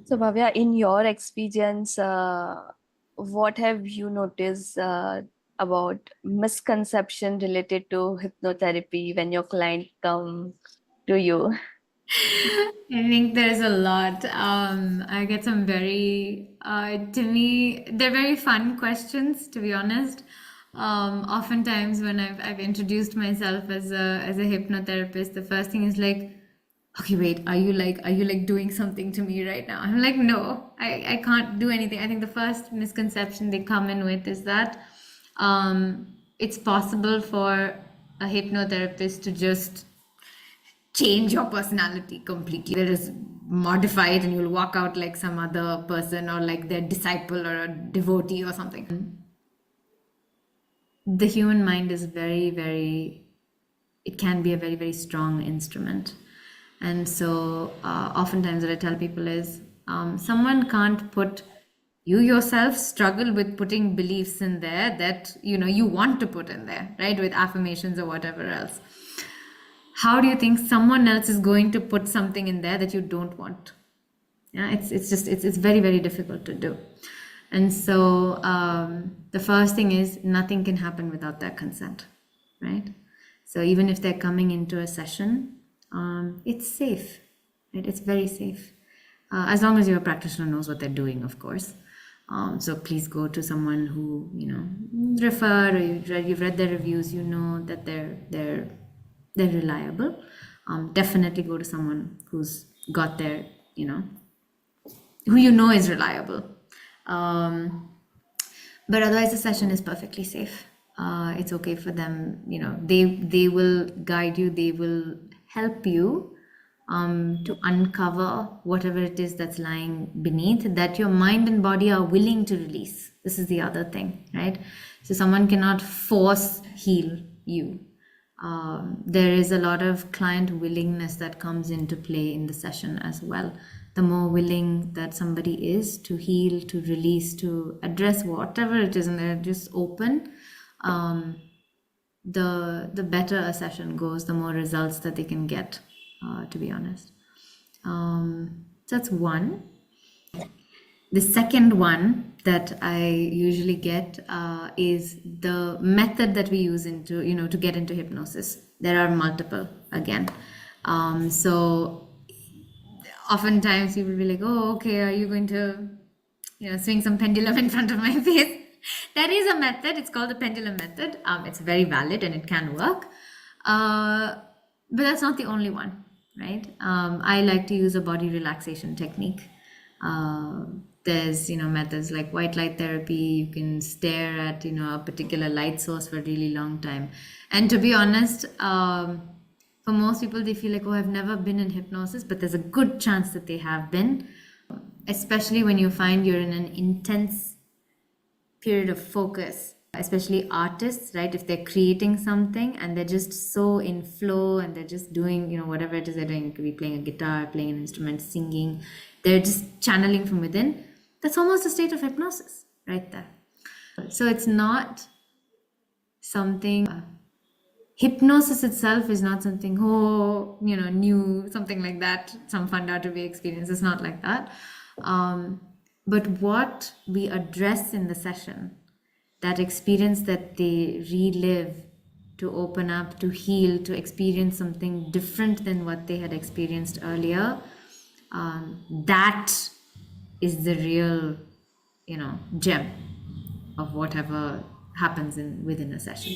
So, Bhavya, in your experience, what have you noticed about misconception related to hypnotherapy when your client come to you? I think there's a lot. I get some to me, they're very fun questions, to be honest. Oftentimes when I've introduced myself as a hypnotherapist, the first thing is like, okay, wait, are you like doing something to me right now? I'm like, no, I can't do anything. I think the first misconception they come in with is that it's possible for a hypnotherapist to just change your personality completely. There is modify it and you'll walk out like some other person or like their disciple or a devotee or something. The human mind is very, very, it can be a very, very strong instrument. And so oftentimes what I tell people is someone can't put, you yourself struggle with putting beliefs in there that you want to put in there, right, with affirmations or whatever else. How do you think someone else is going to put something in there that you don't want? Yeah, it's very, very difficult to do. And so the first thing is nothing can happen without their consent, right? So even if they're coming into a session, it's safe, right? It's very safe, as long as your practitioner knows what they're doing, of course. So please go to someone who refer, or you've read their reviews, that they're reliable. Definitely go to someone who's got their who is reliable. But otherwise, the session is perfectly safe. It's okay for them. They will guide you. They will help you to uncover whatever it is that's lying beneath, that your mind and body are willing to release. This is the other thing, right? So someone cannot force heal you. There is a lot of client willingness that comes into play in the session as well. The more willing that somebody is to heal, to release, to address whatever it is, and they're just open, the better a session goes, the more results that they can get, to be honest. So that's one. The second one that I usually get is the method that we use to get into hypnosis. There are multiple again. So oftentimes people will be like, oh, okay, are you going to swing some pendulum in front of my face? That is a method. It's called the pendulum method. It's very valid and it can work. But that's not the only one, right? I like to use a body relaxation technique. There's methods like white light therapy. You can stare at a particular light source for a really long time. And to be honest, for most people, they feel like, oh, I've never been in hypnosis, but there's a good chance that they have been, especially when you find you're in an intense period of focus, especially artists, right? If they're creating something and they're just so in flow and they're just doing, whatever it is they're doing. It could be playing a guitar, playing an instrument, singing. They're just channeling from within. That's almost a state of hypnosis right there. So it's not something, hypnosis itself is not something, new, something like that, some fun to be experienced. It's not like that. But what we address in the session, that experience that they relive, to open up, to heal, to experience something different than what they had experienced earlier, that is the real, gem of whatever happens within a session.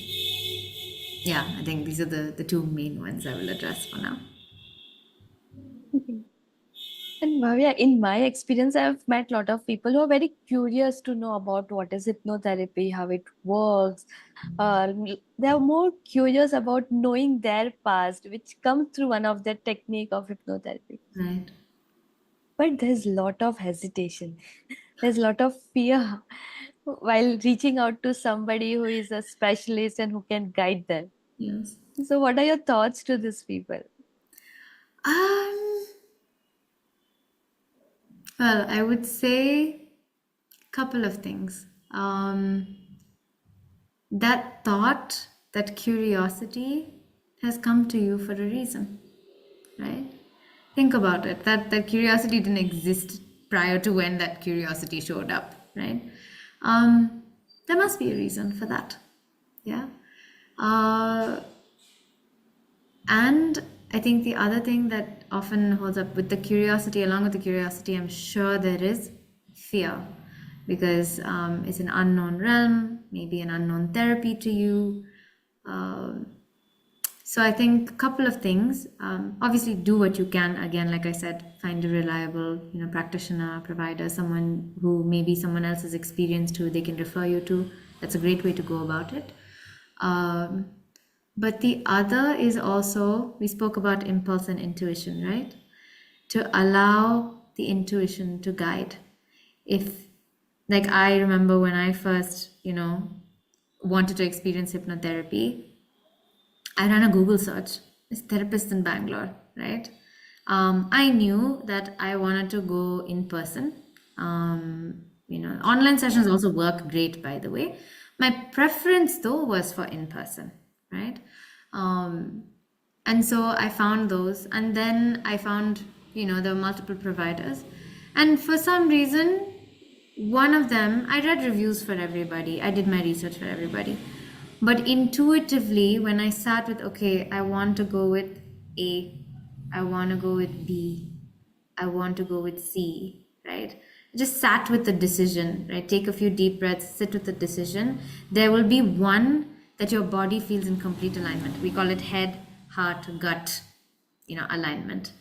Yeah, I think these are the two main ones I will address for now. And Bhavya, in my experience, I've met a lot of people who are very curious to know about what is hypnotherapy, how it works. They are more curious about knowing their past, which comes through one of the technique of hypnotherapy. Right. But there's a lot of hesitation. There's a lot of fear while reaching out to somebody who is a specialist and who can guide them. Yes. So, what are your thoughts to these people? Well, I would say a couple of things. That thought, that curiosity has come to you for a reason, right? Think about it. That curiosity didn't exist prior to when that curiosity showed up, right? There must be a reason for that. Yeah. And I think the other thing that often holds up with the curiosity, along with the curiosity, I'm sure there is fear, because it's an unknown realm, maybe an unknown therapy to you. So I think a couple of things. Obviously, do what you can. Again, like I said, find a reliable, practitioner, provider, someone who maybe someone else has experienced who they can refer you to. That's a great way to go about it. But the other is also, we spoke about impulse and intuition, right? To allow the intuition to guide. If, like, I remember when I first, wanted to experience hypnotherapy, I ran a Google search. This therapist in Bangalore, right? I knew that I wanted to go in person. Online sessions also work great, by the way. My preference, though, was for in person, right? Um, and so I found those, and then I found, there were multiple providers, and for some reason, one of them, I read reviews for everybody, I did my research for everybody. But intuitively, when I sat with, okay, I want to go with A, I want to go with B, I want to go with C, right? I just sat with the decision, right? Take a few deep breaths, sit with the decision. There will be one that your body feels in complete alignment. We call it head, heart, gut, alignment.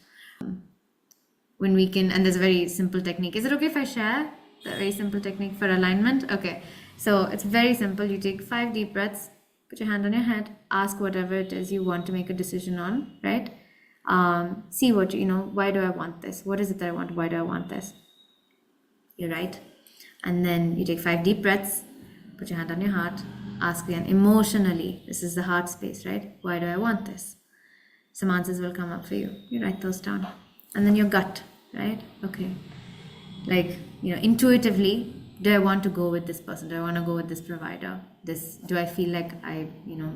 When we can, and there's a very simple technique. Is it okay if I share the very simple technique for alignment? Okay, so it's very simple. You take 5 deep breaths, put your hand on your head, ask whatever it is you want to make a decision on, right? See what why do I want this? What is it that I want? Why do I want this? You're right. And then you take 5 deep breaths, put your hand on your heart, ask again emotionally. This is the heart space, right? Why do I want this? Some answers will come up for you. You write those down. And then your gut, right? Okay. Like, intuitively, do I want to go with this person? Do I want to go with this provider? Do I feel like I,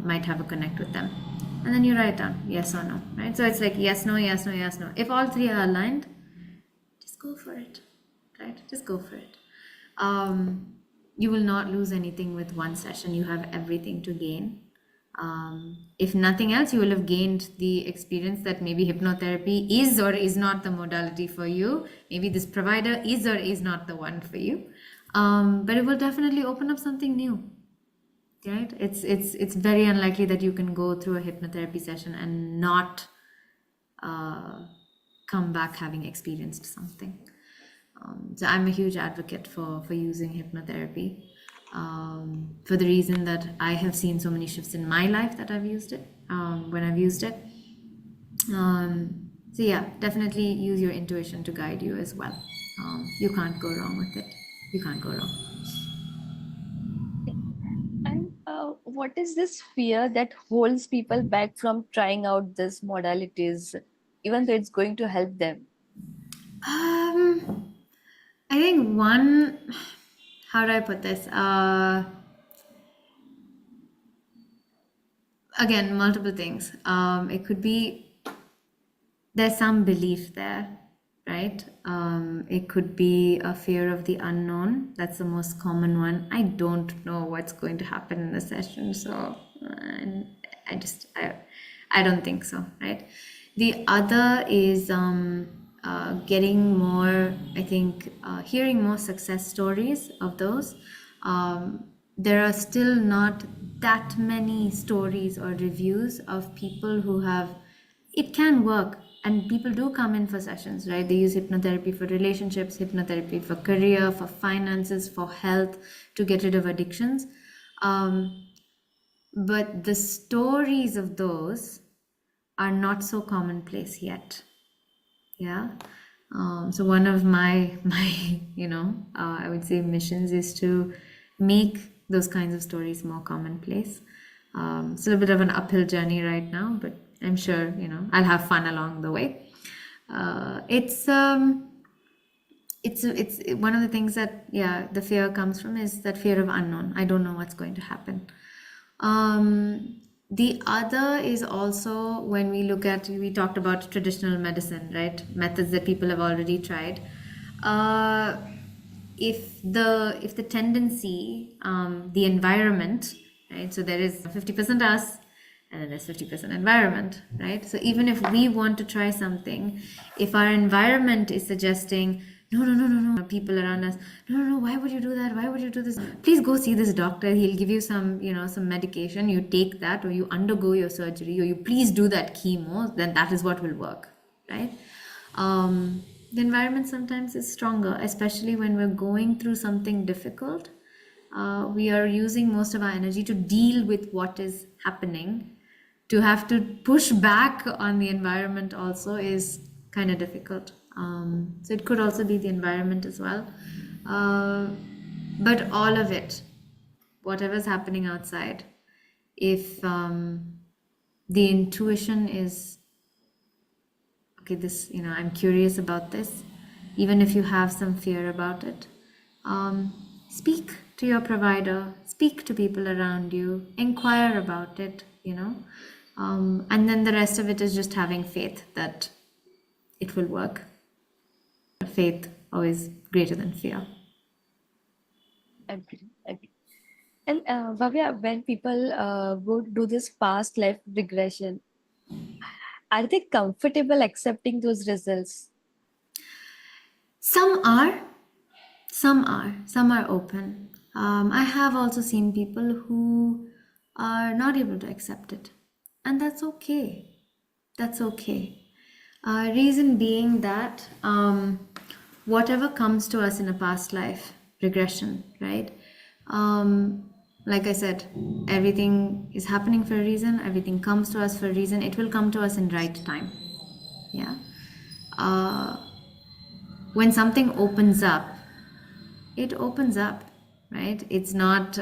might have a connect with them? And then you write down yes or no, right? So it's like yes, no, yes, no, yes, no. If all three are aligned, just go for it, right? Just go for it. You will not lose anything with one session. You have everything to gain. If nothing else, you will have gained the experience that maybe hypnotherapy is or is not the modality for you. Maybe this provider is or is not the one for you. But it will definitely open up something new, right? It's very unlikely that you can go through a hypnotherapy session and not come back having experienced something. So I'm a huge advocate for using hypnotherapy, for the reason that I have seen so many shifts in my life that I've used it, when I've used it. So yeah, definitely use your intuition to guide you as well. You can't go wrong with it. You can't go wrong. And what is this fear that holds people back from trying out these modalities, even though it's going to help them? I think one, how do I put this? Again, multiple things. It could be there's some belief there, right? It could be a fear of the unknown. That's the most common one. I don't know what's going to happen in the session, so I don't think so, right? The other is getting more, I think, hearing more success stories of those. There are still not that many stories or reviews of people who have, it can work, and people do come in for sessions, right? They use hypnotherapy for relationships, hypnotherapy for career, for finances, for health, to get rid of addictions. But the stories of those are not so commonplace yet. Yeah. So one of my I would say missions is to make those kinds of stories more commonplace. It's a little bit of an uphill journey right now, but I'm sure I'll have fun along the way. It's one of the things that, yeah, the fear comes from, is that fear of unknown. I don't know what's going to happen. The other is also, when we talked about traditional medicine, right? Methods that people have already tried. If the tendency, the environment, right? So there is 50% us, and then there's 50% environment, right? So even if we want to try something, if our environment is suggesting, no, no, no, no, no, people around us, no, no, no, why would you do that? Why would you do this? Please go see this doctor. He'll give you some medication. You take that, or you undergo your surgery, or you please do that chemo, then that is what will work, right? The environment sometimes is stronger, especially when we're going through something difficult. We are using most of our energy to deal with what is happening. To have to push back on the environment also is kind of difficult. So it could also be the environment as well. But all of it, whatever's happening outside, if the intuition is, okay, this, I'm curious about this. Even if you have some fear about it, speak to your provider, speak to people around you, inquire about it, and then the rest of it is just having faith that it will work. Faith always greater than fear. Agree, agree. And Bhavya, when people go do this past life regression, are they comfortable accepting those results? Some are, some are open. I have also seen people who are not able to accept it, and that's okay. That's okay. Reason being that whatever comes to us in a past life, regression, right? Like I said, everything is happening for a reason, everything comes to us for a reason, it will come to us in right time. Yeah. Uh, when something opens up, it opens up, right? It's not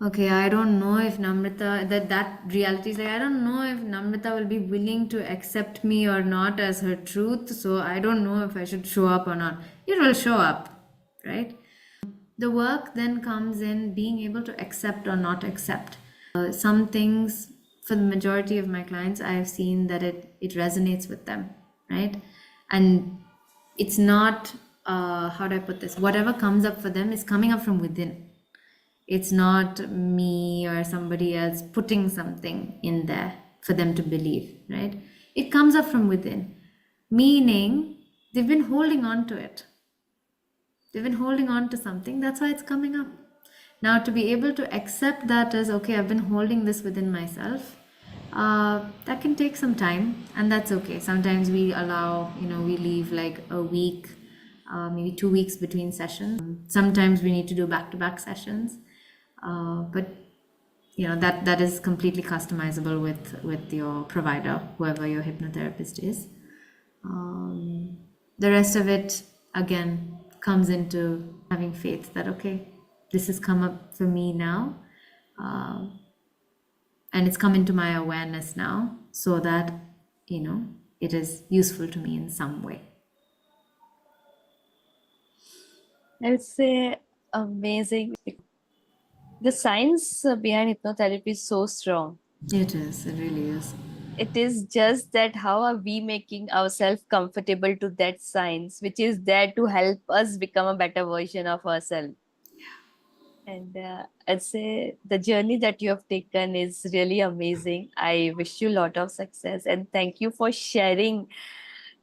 okay, I don't know if Namrita, that reality is like, I don't know if Namrita will be willing to accept me or not as her truth, so I don't know if I should show up or not. It will show up, right? The work then comes in being able to accept or not accept. Some things, for the majority of my clients, I have seen that it resonates with them, right? And it's not, how do I put this? Whatever comes up for them is coming up from within. It's not me or somebody else putting something in there for them to believe, right? It comes up from within, meaning they've been holding on to it. They've been holding on to something, that's why it's coming up. Now, to be able to accept that as, okay, I've been holding this within myself, that can take some time, and that's okay. Sometimes we allow, we leave like a week, maybe 2 weeks between sessions. Sometimes we need to do back to back sessions. But that is completely customizable with your provider, whoever your hypnotherapist is. The rest of it, again, comes into having faith that, okay, this has come up for me now, uh, and it's come into my awareness now, so that it is useful to me in some way. I would say amazing. The science behind hypnotherapy is so strong. It really is. It is just that how are we making ourselves comfortable to that science, which is there to help us become a better version of ourselves. And I'd say the journey that you have taken is really amazing. I wish you a lot of success and thank you for sharing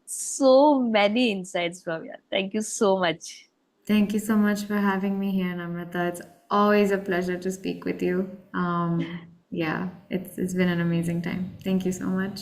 so many insights, Bhavya. Thank you so much. Thank you so much for having me here, Namrata. It's always a pleasure to speak with you. Yeah, it's been an amazing time. Thank you so much.